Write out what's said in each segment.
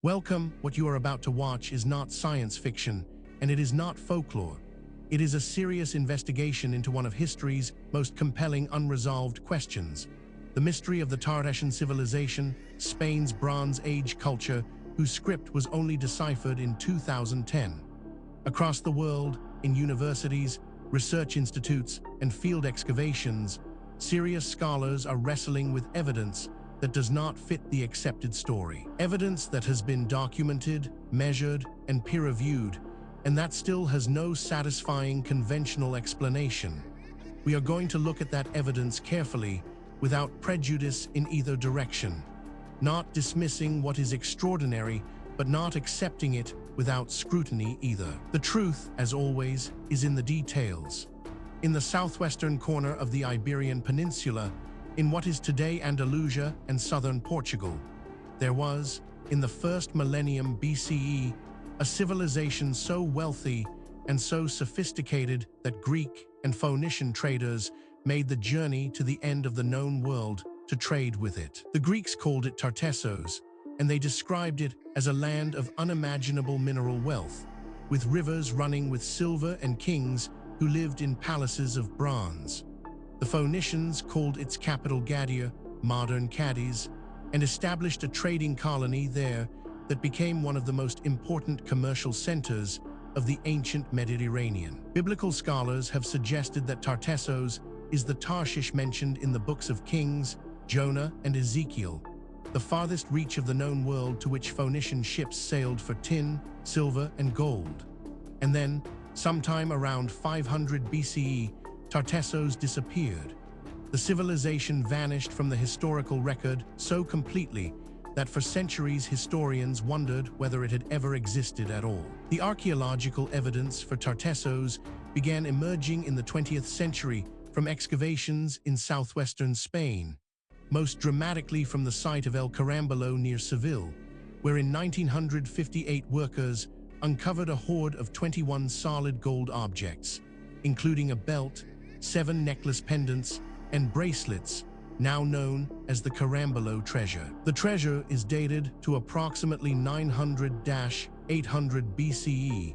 Welcome. What you are about to watch is not science fiction, and it is not folklore. It is a serious investigation into one of history's most compelling unresolved questions: the mystery of the Tartessian Civilization, Spain's Bronze Age culture, whose script was only deciphered in 2010. Across the world, in universities, research institutes, and field excavations, serious scholars are wrestling with evidence that does not fit the accepted story. Evidence that has been documented, measured, and peer-reviewed, and that still has no satisfying conventional explanation. We are going to look at that evidence carefully, without prejudice in either direction, not dismissing what is extraordinary, but not accepting it without scrutiny either. The truth, as always, is in the details. In the southwestern corner of the Iberian Peninsula, in what is today Andalusia and southern Portugal, there was, in the first millennium BCE, a civilization so wealthy and so sophisticated that Greek and Phoenician traders made the journey to the end of the known world to trade with it. The Greeks called it Tartessos, and they described it as a land of unimaginable mineral wealth, with rivers running with silver and kings who lived in palaces of bronze. The Phoenicians called its capital Gadir, modern Cádiz, and established a trading colony there that became one of the most important commercial centers of the ancient Mediterranean. Biblical scholars have suggested that Tartessos is the Tarshish mentioned in the books of Kings, Jonah, and Ezekiel, the farthest reach of the known world to which Phoenician ships sailed for tin, silver, and gold. And then, sometime around 500 BCE, Tartessos disappeared. The civilization vanished from the historical record so completely that for centuries historians wondered whether it had ever existed at all. The archaeological evidence for Tartessos began emerging in the 20th century from excavations in southwestern Spain, most dramatically from the site of El Carambolo near Seville, where in 1958 workers uncovered a hoard of 21 solid gold objects, including a belt, 7 necklace pendants, and bracelets, now known as the Carambolo treasure. The treasure is dated to approximately 900–800 BCE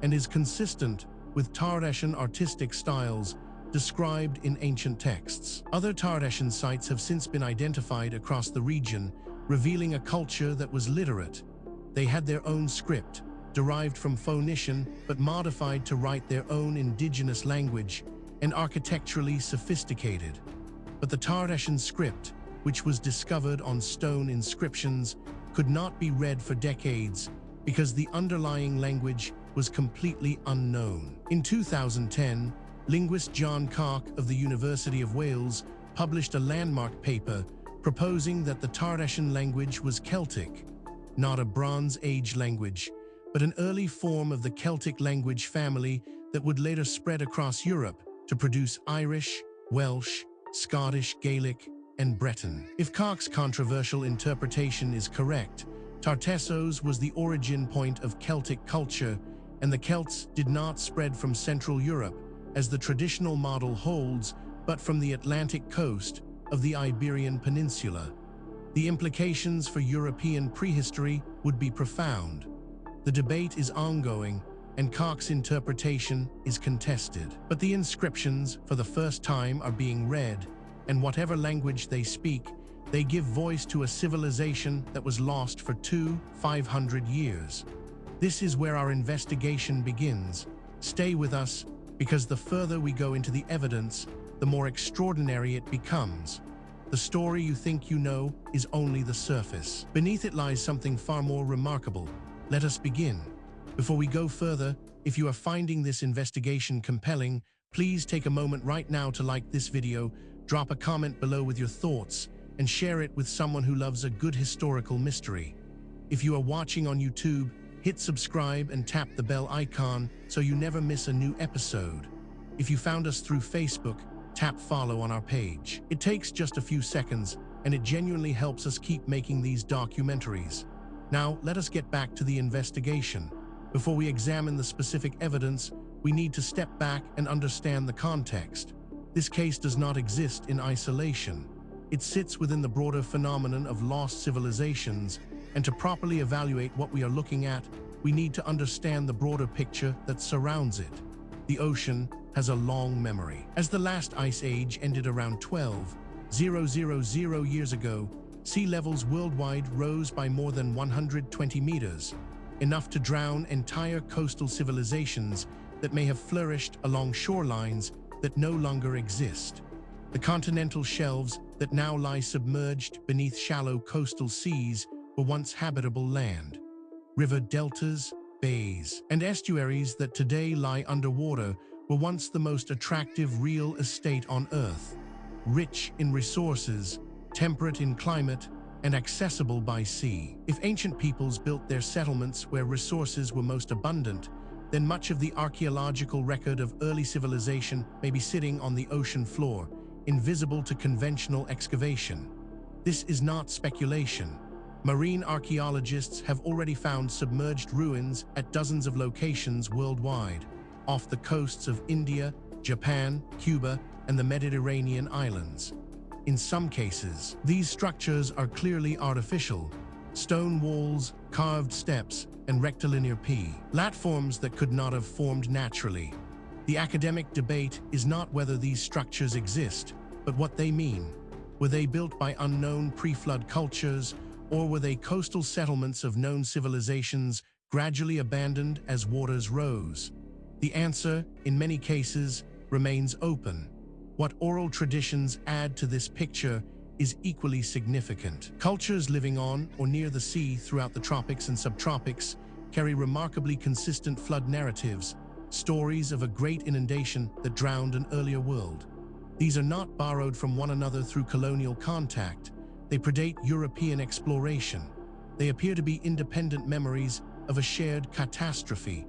and is consistent with Tartessian artistic styles described in ancient texts. Other Tartessian sites have since been identified across the region, revealing a culture that was literate. They had their own script, derived from Phoenician but modified to write their own indigenous language, and architecturally sophisticated. But the Tartessian script, which was discovered on stone inscriptions, could not be read for decades because the underlying language was completely unknown. In 2010, linguist John Cock of the University of Wales published a landmark paper proposing that the Tartessian language was Celtic, not a Bronze Age language, but an early form of the Celtic language family that would later spread across Europe to produce Irish, Welsh, Scottish, Gaelic, and Breton. If Cock's controversial interpretation is correct, Tartessos was the origin point of Celtic culture, and the Celts did not spread from Central Europe, as the traditional model holds, but from the Atlantic coast of the Iberian Peninsula. The implications for European prehistory would be profound. The debate is ongoing, and Cock's interpretation is contested. But the inscriptions, for the first time, are being read, and whatever language they speak, they give voice to a civilization that was lost for 500 years. This is where our investigation begins. Stay with us, because the further we go into the evidence, the more extraordinary it becomes. The story you think you know is only the surface. Beneath it lies something far more remarkable. Let us begin. Before we go further, if you are finding this investigation compelling, please take a moment right now to like this video, drop a comment below with your thoughts, and share it with someone who loves a good historical mystery. If you are watching on YouTube, hit subscribe and tap the bell icon so you never miss a new episode. If you found us through Facebook, tap follow on our page. It takes just a few seconds, and it genuinely helps us keep making these documentaries. Now, let us get back to the investigation. Before we examine the specific evidence, we need to step back and understand the context. This case does not exist in isolation. It sits within the broader phenomenon of lost civilizations, And to properly evaluate what we are looking at, we need to understand the broader picture that surrounds it. The ocean has a long memory. As the last ice age ended around 12,000 years ago, sea levels worldwide rose by more than 120 meters, enough to drown entire coastal civilizations that may have flourished along shorelines that no longer exist. The continental shelves that now lie submerged beneath shallow coastal seas were once habitable land. River deltas, bays, and estuaries that today lie underwater were once the most attractive real estate on Earth, rich in resources, temperate in climate, and accessible by sea. If ancient peoples built their settlements where resources were most abundant, then much of the archaeological record of early civilization may be sitting on the ocean floor, invisible to conventional excavation. This is not speculation. Marine archaeologists have already found submerged ruins at dozens of locations worldwide, off the coasts of India, Japan, Cuba, and the Mediterranean islands. In some cases, these structures are clearly artificial: stone walls, carved steps, and rectilinear platforms that could not have formed naturally. The academic debate is not whether these structures exist, but what they mean. Were they built by unknown pre-flood cultures, or were they coastal settlements of known civilizations gradually abandoned as waters rose? The answer, in many cases, remains open. What oral traditions add to this picture is equally significant. Cultures living on or near the sea throughout the tropics and subtropics carry remarkably consistent flood narratives, stories of a great inundation that drowned an earlier world. These are not borrowed from one another through colonial contact. They predate European exploration. They appear to be independent memories of a shared catastrophe,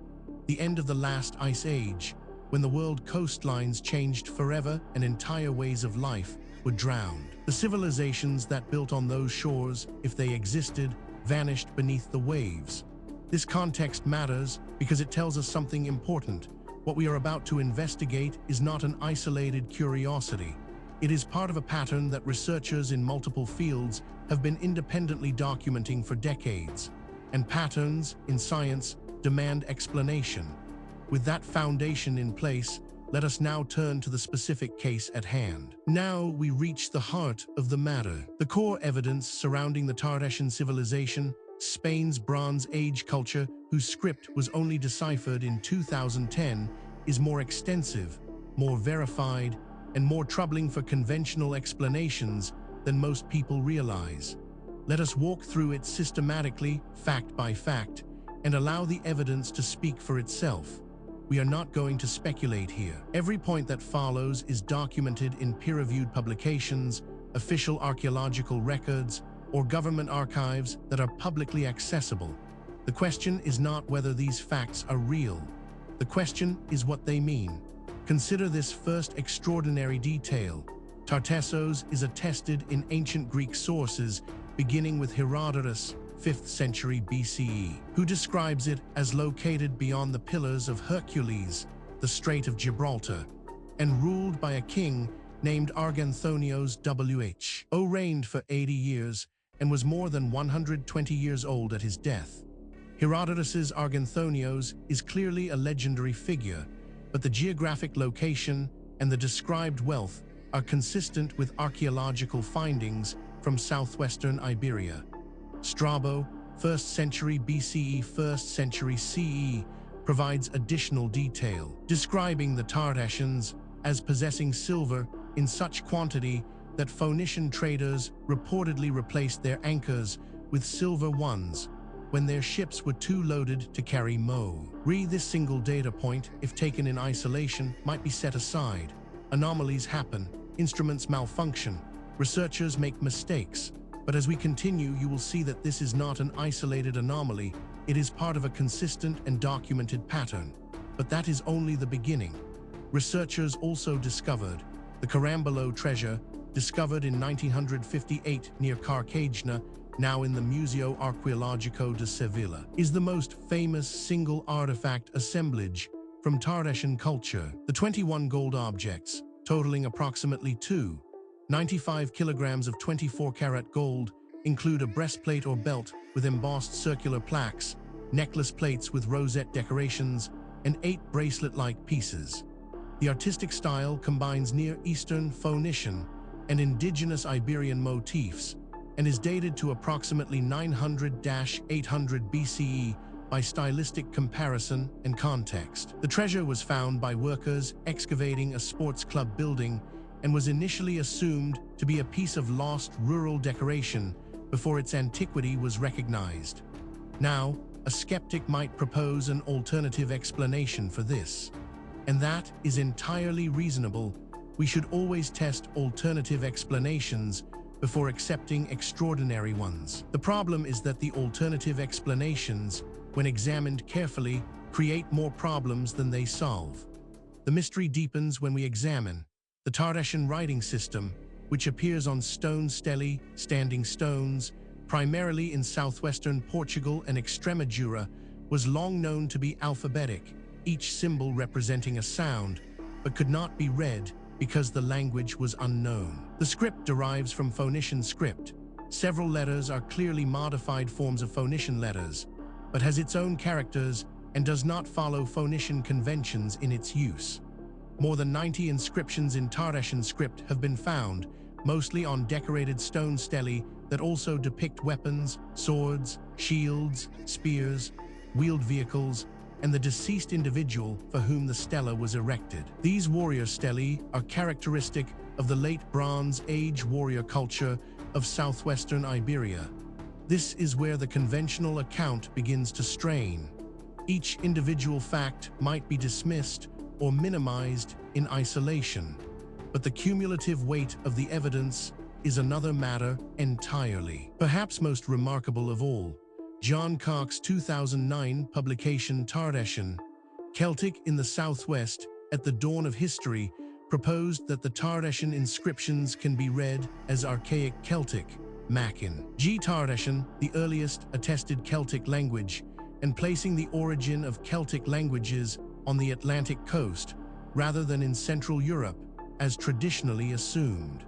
the end of the last ice age, when the world coastlines changed forever and entire ways of life were drowned. The civilizations that built on those shores, if they existed, vanished beneath the waves. This context matters because it tells us something important. What we are about to investigate is not an isolated curiosity. It is part of a pattern that researchers in multiple fields have been independently documenting for decades. And patterns, in science, demand explanation. With that foundation in place, let us now turn to the specific case at hand. Now we reach the heart of the matter. The core evidence surrounding the Tartessian Civilization, Spain's Bronze Age culture, whose script was only deciphered in 2010, is more extensive, more verified, and more troubling for conventional explanations than most people realize. Let us walk through it systematically, fact by fact, and allow the evidence to speak for itself. We are not going to speculate here. Every point that follows is documented in peer-reviewed publications, official archaeological records, or government archives that are publicly accessible. The question is not whether these facts are real. The question is what they mean. Consider this first extraordinary detail. Tartessos is attested in ancient Greek sources, beginning with Herodotus, 5th century BCE, who describes it as located beyond the Pillars of Hercules, the Strait of Gibraltar, and ruled by a king named Arganthonios who reigned for 80 years and was more than 120 years old at his death. Herodotus's Arganthonios is clearly a legendary figure, but the geographic location and the described wealth are consistent with archaeological findings from southwestern Iberia. Strabo, 1st century BCE, 1st century CE, provides additional detail, describing the Tartessians as possessing silver in such quantity that Phoenician traders reportedly replaced their anchors with silver ones when their ships were too loaded to carry mo. This single data point, if taken in isolation, might be set aside. Anomalies happen, instruments malfunction, researchers make mistakes. But as we continue, you will see that this is not an isolated anomaly. It is part of a consistent and documented pattern. But that is only the beginning. Researchers also discovered the Carambolo treasure, discovered in 1958 near Cartagena, now in the Museo Arqueológico de Seville, is the most famous single artifact assemblage from Tartessian culture. The 21 gold objects, totaling approximately 95 kilograms of 24-karat gold, include a breastplate or belt with embossed circular plaques, necklace plates with rosette decorations, and 8 bracelet-like pieces. The artistic style combines Near Eastern Phoenician and indigenous Iberian motifs and is dated to approximately 900–800 BCE by stylistic comparison and context. The treasure was found by workers excavating a sports club building and was initially assumed to be a piece of lost rural decoration before its antiquity was recognized. Now, a skeptic might propose an alternative explanation for this, and that is entirely reasonable. We should always test alternative explanations before accepting extraordinary ones. The problem is that the alternative explanations, when examined carefully, create more problems than they solve. The mystery deepens when we examine the Tartessian writing system, which appears on stone stelae, standing stones, primarily in southwestern Portugal and Extremadura, was long known to be alphabetic, each symbol representing a sound, but could not be read because the language was unknown. The script derives from Phoenician script. Several letters are clearly modified forms of Phoenician letters, but has its own characters and does not follow Phoenician conventions in its use. More than 90 inscriptions in Tartessian script have been found, mostly on decorated stone stelae that also depict weapons, swords, shields, spears, wheeled vehicles, and the deceased individual for whom the stela was erected. These warrior stelae are characteristic of the late Bronze Age warrior culture of southwestern Iberia. This is where the conventional account begins to strain. Each individual fact might be dismissed or minimized in isolation, but the cumulative weight of the evidence is another matter entirely. Perhaps most remarkable of all, John Cox's 2009 publication Tartessian, Celtic in the Southwest at the Dawn of History, proposed that the Tartessian inscriptions can be read as archaic Celtic, Macin. G. Tartessian, the earliest attested Celtic language, and placing the origin of Celtic languages on the Atlantic coast rather than in Central Europe, as traditionally assumed.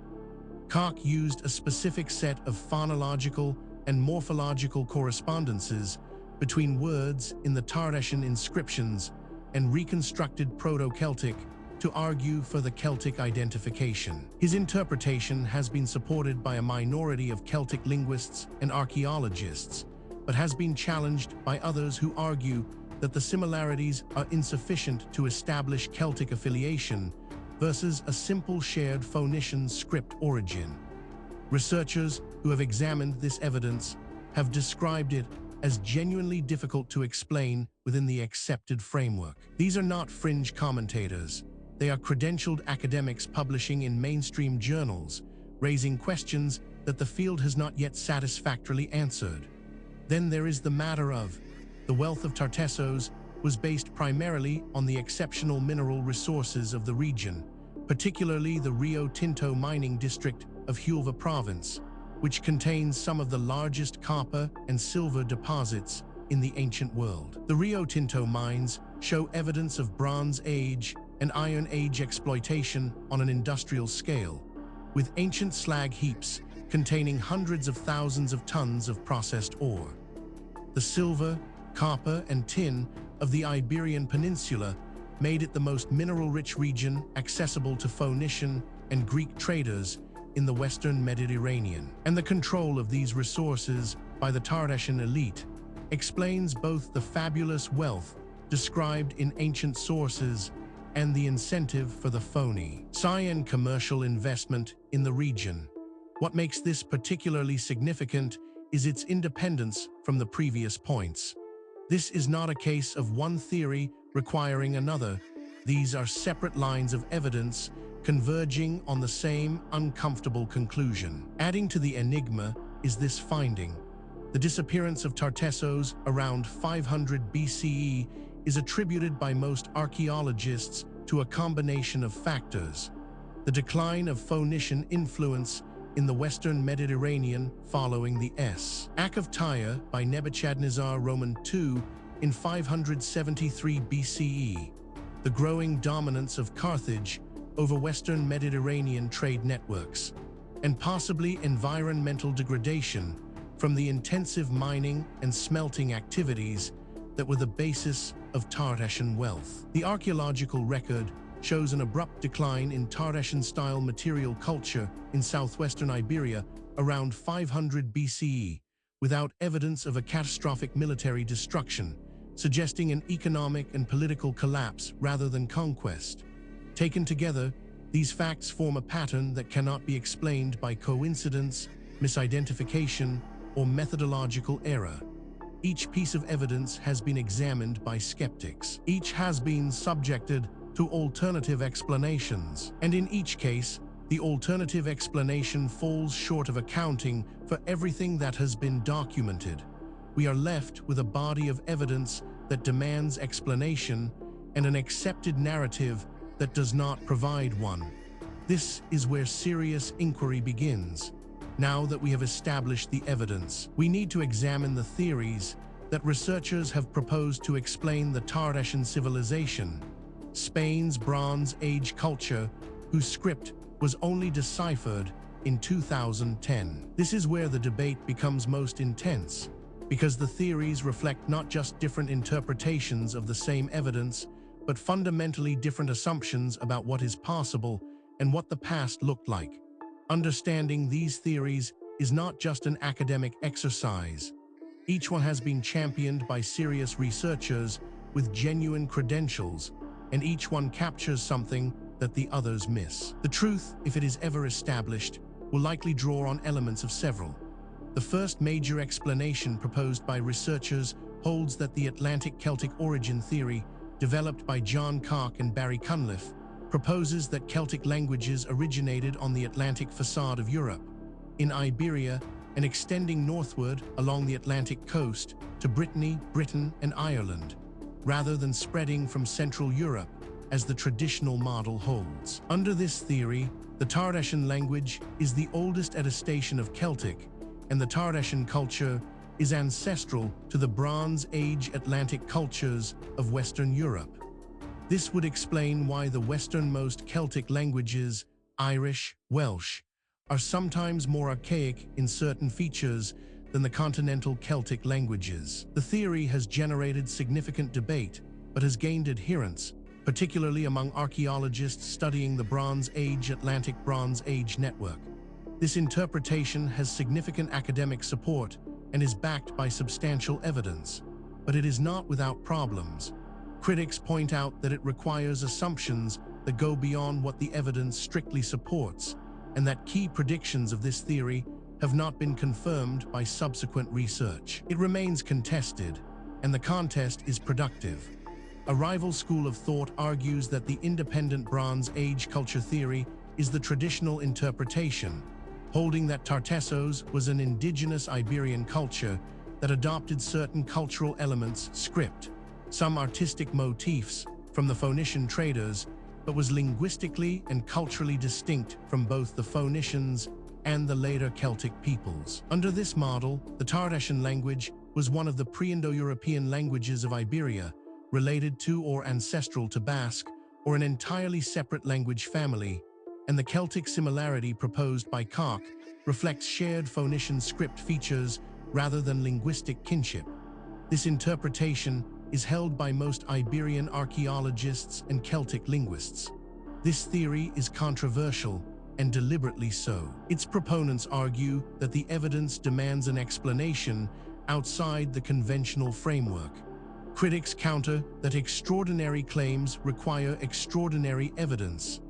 Koch used a specific set of phonological and morphological correspondences between words in the Tartessian inscriptions and reconstructed Proto-Celtic to argue for the Celtic identification. His interpretation has been supported by a minority of Celtic linguists and archaeologists, but has been challenged by others who argue that the similarities are insufficient to establish Celtic affiliation versus a simple shared Phoenician script origin. Researchers who have examined this evidence have described it as genuinely difficult to explain within the accepted framework. These are not fringe commentators. They are credentialed academics publishing in mainstream journals, raising questions that the field has not yet satisfactorily answered. Then there is the matter of the wealth of Tartessos was based primarily on the exceptional mineral resources of the region, particularly the Rio Tinto mining district of Huelva province, which contains some of the largest copper and silver deposits in the ancient world. The Rio Tinto mines show evidence of Bronze Age and Iron Age exploitation on an industrial scale, with ancient slag heaps containing hundreds of thousands of tons of processed ore. The silver, copper, and tin of the Iberian Peninsula made it the most mineral-rich region accessible to Phoenician and Greek traders in the Western Mediterranean. And the control of these resources by the Tartessian elite explains both the fabulous wealth described in ancient sources and the incentive for the Phoenician commercial investment in the region. What makes this particularly significant is its independence from the previous points. This is not a case of one theory requiring another. These are separate lines of evidence converging on the same uncomfortable conclusion. Adding to the enigma is this finding. The disappearance of Tartessos around 500 BCE is attributed by most archaeologists to a combination of factors: the decline of Phoenician influence in the Western Mediterranean following the sack of Tyre by Nebuchadnezzar II in 573 BCE, the growing dominance of Carthage over Western Mediterranean trade networks, and possibly environmental degradation from the intensive mining and smelting activities that were the basis of Tartessian wealth. The archaeological record shows an abrupt decline in Tartessian-style material culture in southwestern Iberia around 500 BCE, without evidence of a catastrophic military destruction, suggesting an economic and political collapse rather than conquest. Taken together, these facts form a pattern that cannot be explained by coincidence, misidentification, or methodological error. Each piece of evidence has been examined by skeptics. Each has been subjected to alternative explanations, and in each case, the alternative explanation falls short of accounting for everything that has been documented. We are left with a body of evidence that demands explanation and an accepted narrative that does not provide one. This is where serious inquiry begins. Now that we have established the evidence, we need to examine the theories that researchers have proposed to explain the Tartessian civilization, Spain's Bronze Age culture, whose script was only deciphered in 2010. This is where the debate becomes most intense, because the theories reflect not just different interpretations of the same evidence, but fundamentally different assumptions about what is possible and what the past looked like. Understanding these theories is not just an academic exercise. Each one has been championed by serious researchers with genuine credentials, and each one captures something that the others miss. The truth, if it is ever established, will likely draw on elements of several. The first major explanation proposed by researchers holds that the Atlantic Celtic origin theory, developed by John Cock and Barry Cunliffe, proposes that Celtic languages originated on the Atlantic facade of Europe, in Iberia, and extending northward along the Atlantic coast to Brittany, Britain, and Ireland, rather than spreading from Central Europe, as the traditional model holds. Under this theory, the Tartessian language is the oldest attestation of Celtic, and the Tartessian culture is ancestral to the Bronze Age Atlantic cultures of Western Europe. This would explain why the westernmost Celtic languages, Irish, Welsh, are sometimes more archaic in certain features than the continental Celtic languages. The theory has generated significant debate, but has gained adherents, particularly among archaeologists studying the Bronze Age Atlantic Bronze Age network. This interpretation has significant academic support and is backed by substantial evidence, but it is not without problems. Critics point out that it requires assumptions that go beyond what the evidence strictly supports, and that key predictions of this theory have not been confirmed by subsequent research. It remains contested, and the contest is productive. A rival school of thought argues that the independent Bronze Age culture theory is the traditional interpretation, holding that Tartessos was an indigenous Iberian culture that adopted certain cultural elements, script, some artistic motifs from the Phoenician traders, but was linguistically and culturally distinct from both the Phoenicians and the later Celtic peoples. Under this model, the Tartessian language was one of the pre-Indo-European languages of Iberia, related to or ancestral to Basque, or an entirely separate language family, and the Celtic similarity proposed by Cock reflects shared Phoenician script features rather than linguistic kinship. This interpretation is held by most Iberian archaeologists and Celtic linguists. This theory is controversial, and deliberately so. Its proponents argue that the evidence demands an explanation outside the conventional framework. Critics counter that extraordinary claims require extraordinary evidence,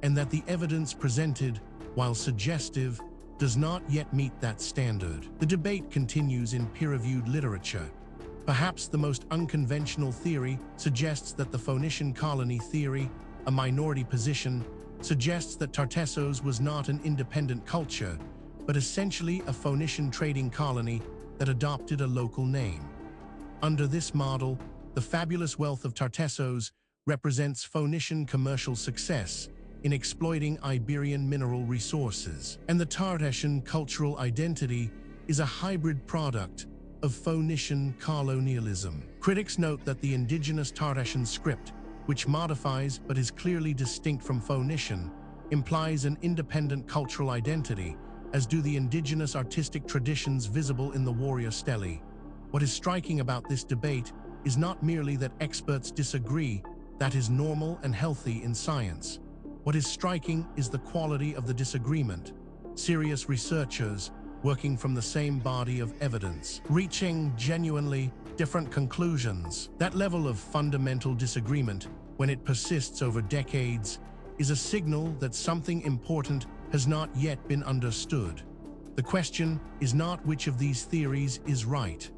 and that the evidence presented, while suggestive, does not yet meet that standard. The debate continues in peer-reviewed literature. Perhaps the most unconventional theory suggests that the Phoenician colony theory, a minority position, suggests that Tartessos was not an independent culture, but essentially a Phoenician trading colony that adopted a local name. Under this model, the fabulous wealth of Tartessos represents Phoenician commercial success in exploiting Iberian mineral resources, and the Tartessian cultural identity is a hybrid product of Phoenician colonialism. Critics note that the indigenous Tartessian script, which modifies but is clearly distinct from Phoenician, implies an independent cultural identity as do the indigenous artistic traditions visible in the warrior stele. What is striking about this debate is not merely that experts disagree, that is normal and healthy in science. What is striking is the quality of the disagreement. Serious researchers, working from the same body of evidence, reaching genuinely different conclusions. That level of fundamental disagreement, when it persists over decades, is a signal that something important has not yet been understood. The question is not which of these theories is right.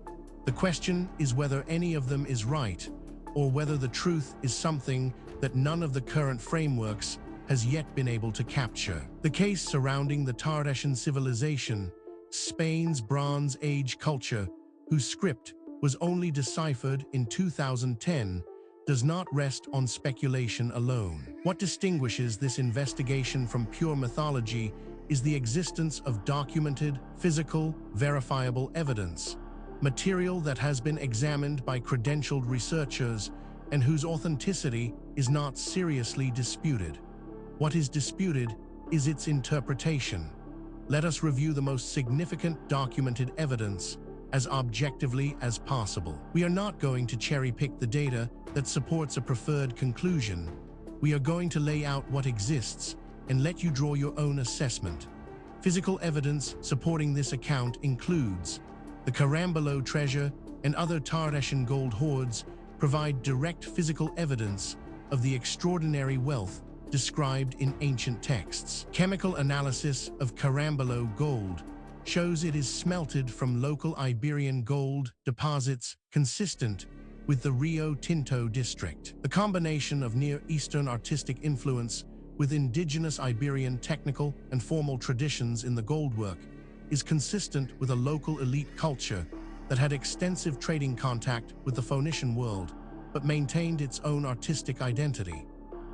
The question is whether any of them is right, or whether the truth is something that none of the current frameworks has yet been able to capture. The case surrounding the Tartessian Civilization, Spain's Bronze Age culture, whose script was only deciphered in 2010, does not rest on speculation alone. What distinguishes this investigation from pure mythology is the existence of documented, physical, verifiable evidence, material that has been examined by credentialed researchers and whose authenticity is not seriously disputed. What is disputed is its interpretation. Let us review the most significant documented evidence as objectively as possible. We are not going to cherry-pick the data that supports a preferred conclusion. We are going to lay out what exists and let you draw your own assessment. Physical evidence supporting this account includes the Carambolo treasure and other Tartessian gold hoards provide direct physical evidence of the extraordinary wealth described in ancient texts. Chemical analysis of Carambolo gold shows it is smelted from local Iberian gold deposits consistent with the Rio Tinto district. The combination of Near Eastern artistic influence with indigenous Iberian technical and formal traditions in the goldwork is consistent with a local elite culture that had extensive trading contact with the Phoenician world, but maintained its own artistic identity.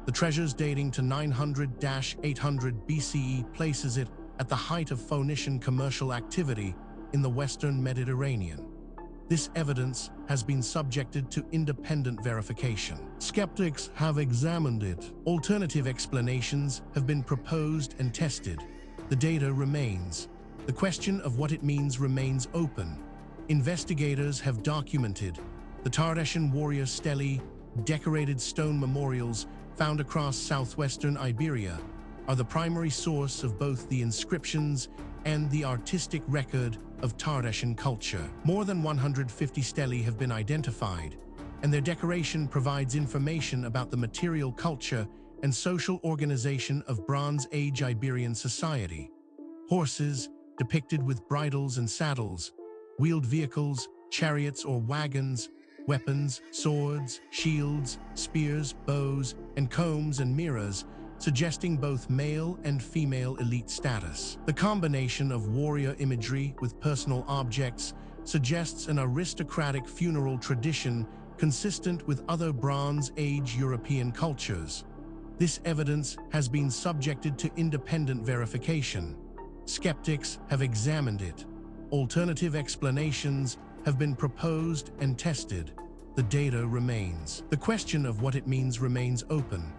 The treasures dating to 900–800 BCE places it at the height of Phoenician commercial activity in the Western Mediterranean. This evidence has been subjected to independent verification. Skeptics have examined it. Alternative explanations have been proposed and tested. The data remains. The question of what it means remains open. Investigators have documented the Tartessian warrior stele, decorated stone memorials found across southwestern Iberia, are the primary source of both the inscriptions and the artistic record of Tartessian culture. More than 150 stelae have been identified, and their decoration provides information about the material culture and social organization of Bronze Age Iberian society. Horses, depicted with bridles and saddles, wheeled vehicles, chariots or wagons, weapons, swords, shields, spears, bows, and combs and mirrors, suggesting both male and female elite status. The combination of warrior imagery with personal objects suggests an aristocratic funeral tradition consistent with other Bronze Age European cultures. This evidence has been subjected to independent verification. Skeptics have examined it. Alternative explanations have been proposed and tested. The data remains. The question of what it means remains open.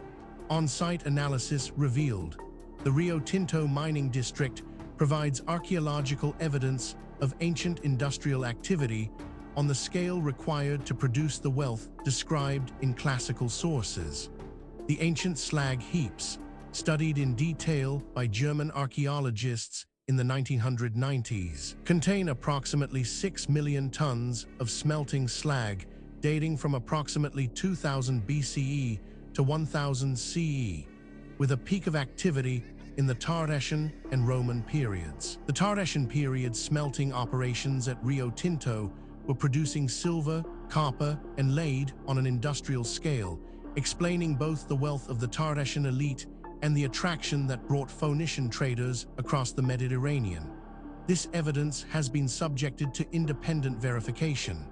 On-site analysis revealed the Rio Tinto mining district provides archaeological evidence of ancient industrial activity on the scale required to produce the wealth described in classical sources. The ancient slag heaps, studied in detail by German archaeologists in the 1990s, contain approximately 6 million tons of smelting slag dating from approximately 2000 BCE to 1000 CE, with a peak of activity in the Tartessian and Roman periods. The Tartessian period smelting operations at Rio Tinto were producing silver, copper, and lead on an industrial scale, explaining both the wealth of the Tartessian elite and the attraction that brought Phoenician traders across the Mediterranean. This evidence has been subjected to independent verification.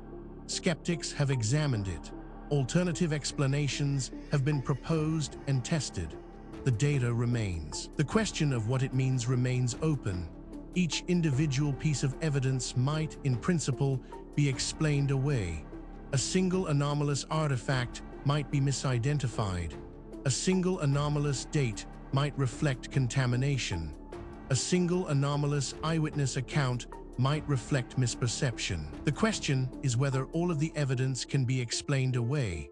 Skeptics have examined it. Alternative explanations have been proposed and tested. The data remains. The question of what it means remains open. Each individual piece of evidence might, in principle, be explained away. A single anomalous artifact might be misidentified. A single anomalous date might reflect contamination. A single anomalous eyewitness account might reflect misperception. The question is whether all of the evidence can be explained away,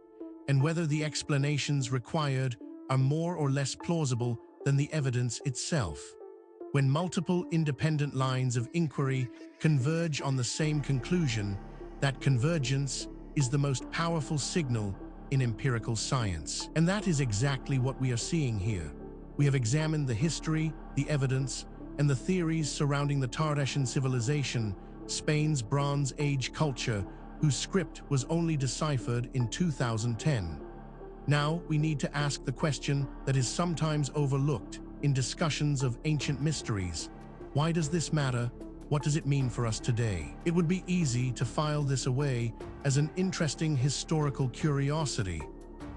and whether the explanations required are more or less plausible than the evidence itself. When multiple independent lines of inquiry converge on the same conclusion, that convergence is the most powerful signal in empirical science. And that is exactly what we are seeing here. We have examined the history, the evidence, and the theories surrounding the Tartessian Civilization, Spain's Bronze Age culture, whose script was only deciphered in 2010. Now we need to ask the question that is sometimes overlooked in discussions of ancient mysteries. Why does this matter? What does it mean for us today? It would be easy to file this away as an interesting historical curiosity,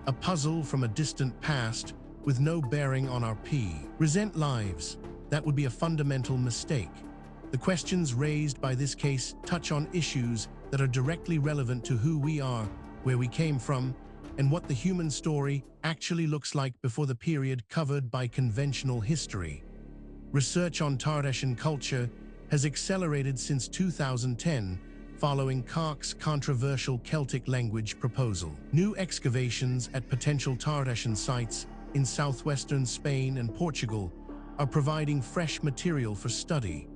a puzzle from a distant past with no bearing on our present lives. That would be a fundamental mistake. The questions raised by this case touch on issues that are directly relevant to who we are, where we came from, and what the human story actually looks like before the period covered by conventional history. Research on Tartessian culture has accelerated since 2010, following Koch's controversial Celtic language proposal. New excavations at potential Tartessian sites in southwestern Spain and Portugal are providing fresh material for study,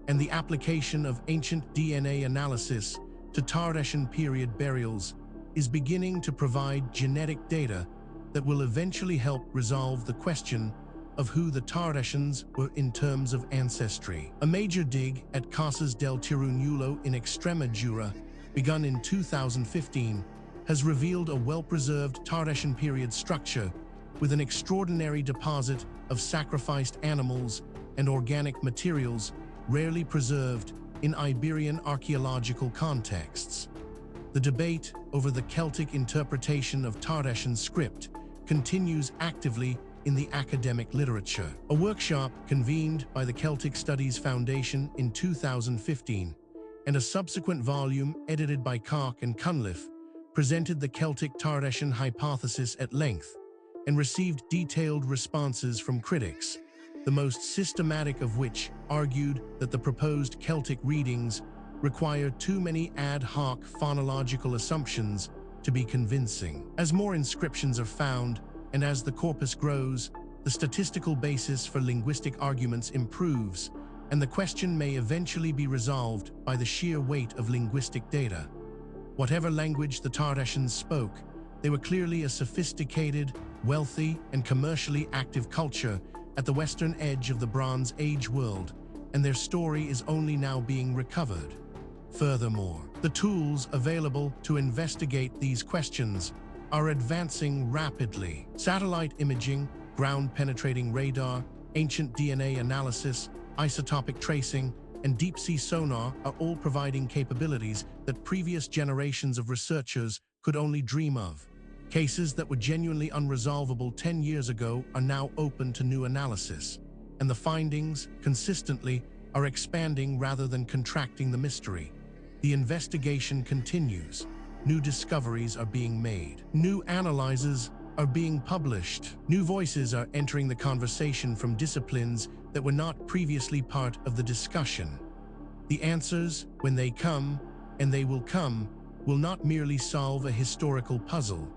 and the application of ancient DNA analysis to Tartessian period burials is beginning to provide genetic data that will eventually help resolve the question of who the Tartessians were in terms of ancestry. A major dig at Casas del Tiruñuelo in Extremadura, begun in 2015, has revealed a well-preserved Tartessian period structure with an extraordinary deposit of sacrificed animals and organic materials rarely preserved in Iberian archaeological contexts. The debate over the Celtic interpretation of Tartessian script continues actively in the academic literature. A workshop convened by the Celtic Studies Foundation in 2015 and a subsequent volume edited by Koch and Cunliffe presented the Celtic Tartessian hypothesis at length and received detailed responses from critics, the most systematic of which argued that the proposed Celtic readings require too many ad hoc phonological assumptions to be convincing. As more inscriptions are found, and as the corpus grows, the statistical basis for linguistic arguments improves, and the question may eventually be resolved by the sheer weight of linguistic data. Whatever language the Tartessians spoke, they were clearly a sophisticated, wealthy, and commercially active culture at the western edge of the Bronze Age world, and their story is only now being recovered. Furthermore, the tools available to investigate these questions are advancing rapidly. Satellite imaging, ground-penetrating radar, ancient DNA analysis, isotopic tracing, and deep-sea sonar are all providing capabilities that previous generations of researchers could only dream of. Cases that were genuinely unresolvable 10 years ago are now open to new analysis, and the findings, consistently, are expanding rather than contracting the mystery. The investigation continues. New discoveries are being made. New analyses are being published. New voices are entering the conversation from disciplines that were not previously part of the discussion. The answers, when they come, and they will come, will not merely solve a historical puzzle.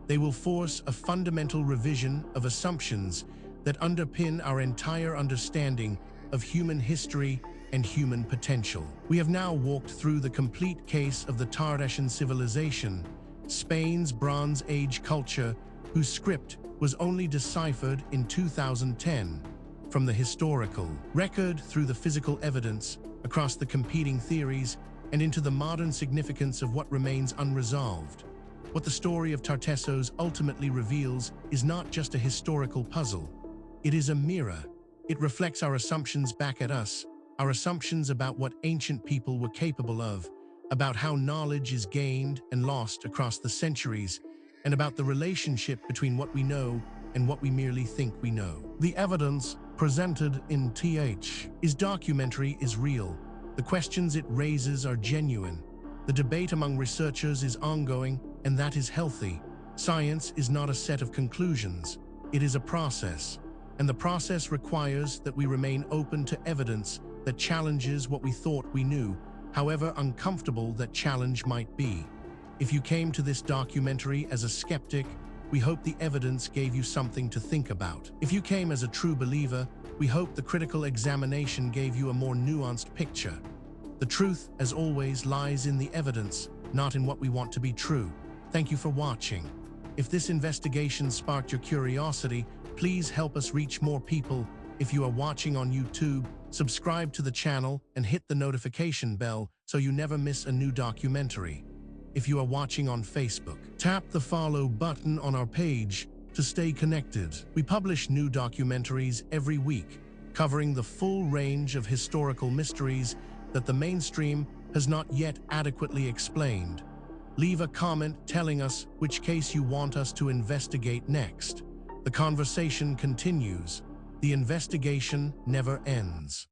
They will force a fundamental revision of assumptions that underpin our entire understanding of human history and human potential. We have now walked through the complete case of the Tartessian Civilization, Spain's Bronze Age culture, whose script was only deciphered in 2010. From the historical record through the physical evidence, across the competing theories, and into the modern significance of what remains unresolved. What the story of Tartessos ultimately reveals is not just a historical puzzle. It is a mirror. It reflects our assumptions back at us, our assumptions about what ancient people were capable of, about how knowledge is gained and lost across the centuries, and about the relationship between what we know and what we merely think we know. The evidence presented in is documentary, is real. The questions it raises are genuine. The debate among researchers is ongoing, and that is healthy. Science is not a set of conclusions. It is a process. and the process requires that we remain open to evidence that challenges what we thought we knew, however uncomfortable that challenge might be. If you came to this documentary as a skeptic, we hope the evidence gave you something to think about. If you came as a true believer, we hope the critical examination gave you a more nuanced picture. The truth, as always, lies in the evidence, not in what we want to be true. Thank you for watching. If this investigation sparked your curiosity, please help us reach more people. If you are watching on YouTube, subscribe to the channel and hit the notification bell so you never miss a new documentary. If you are watching on Facebook, tap the follow button on our page to stay connected. We publish new documentaries every week, covering the full range of historical mysteries that the mainstream has not yet adequately explained. Leave a comment telling us which case you want us to investigate next. The conversation continues. The investigation never ends.